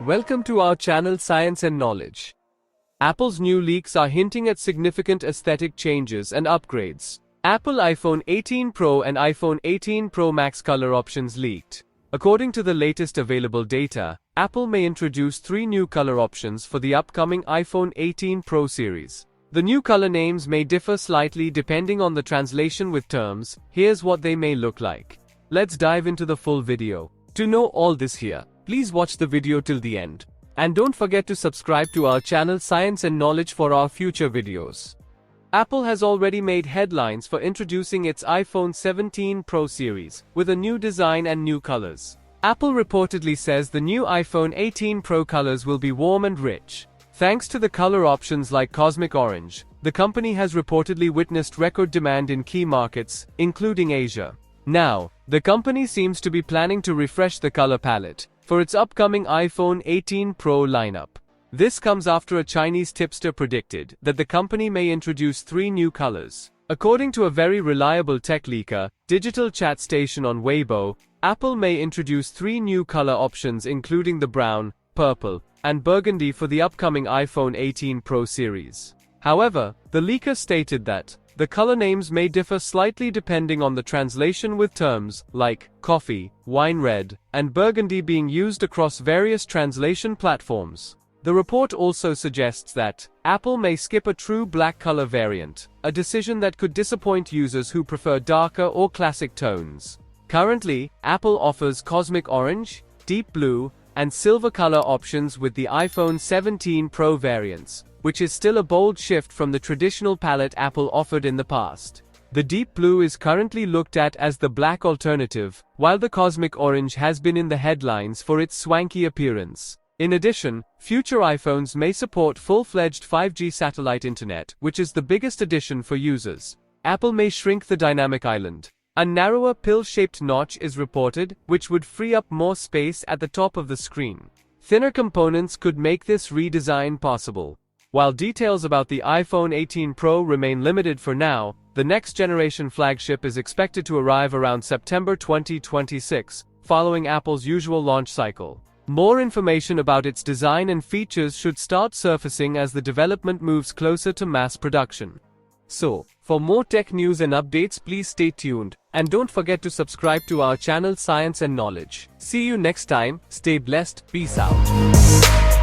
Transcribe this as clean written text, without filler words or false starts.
Welcome to our channel Science and Knowledge. Apple's new leaks are hinting at significant aesthetic changes and upgrades. Apple iPhone 18 Pro and iPhone 18 Pro Max color options leaked. According to the latest available data, Apple may introduce 3 new color options for the upcoming iPhone 18 Pro series. The new color names may differ slightly depending on the translation with terms. Here's what they may look like. Let's dive into the full video. To know all this here, please watch the video till the end. And don't forget to subscribe to our channel Science and Knowledge for our future videos. Apple has already made headlines for introducing its iPhone 17 Pro series, with a new design and new colors. Apple reportedly says the new iPhone 18 Pro colors will be warm and rich. Thanks to the color options like Cosmic Orange, the company has reportedly witnessed record demand in key markets, including Asia. Now, the company seems to be planning to refresh the color palette for its upcoming iPhone 18 Pro lineup. This comes after a Chinese tipster predicted that the company may introduce 3 new colors. According to a very reliable tech leaker, digital chat station on Weibo, Apple may introduce 3 new color options including the brown, purple, and burgundy for the upcoming iPhone 18 Pro series. However, the leaker stated that the color names may differ slightly depending on the translation, with terms like coffee, wine red, and burgundy being used across various translation platforms. The report also suggests that Apple may skip a true black color variant, a decision that could disappoint users who prefer darker or classic tones. Currently, Apple offers Cosmic Orange, Deep Blue, and Silver color options with the iPhone 17 Pro variants, which is still a bold shift from the traditional palette Apple offered in the past. The Deep Blue is currently looked at as the black alternative, while the Cosmic Orange has been in the headlines for its swanky appearance. In addition, future iPhones may support full-fledged 5G satellite internet, which is the biggest addition for users. Apple may shrink the dynamic island. A narrower pill-shaped notch is reported, which would free up more space at the top of the screen. Thinner components could make this redesign possible. While details about the iPhone 18 Pro remain limited for now, the next-generation flagship is expected to arrive around September 2026, following Apple's usual launch cycle. More information about its design and features should start surfacing as the development moves closer to mass production. So, for more tech news and updates, please stay tuned, and don't forget to subscribe to our channel Science and Knowledge. See you next time, stay blessed, peace out.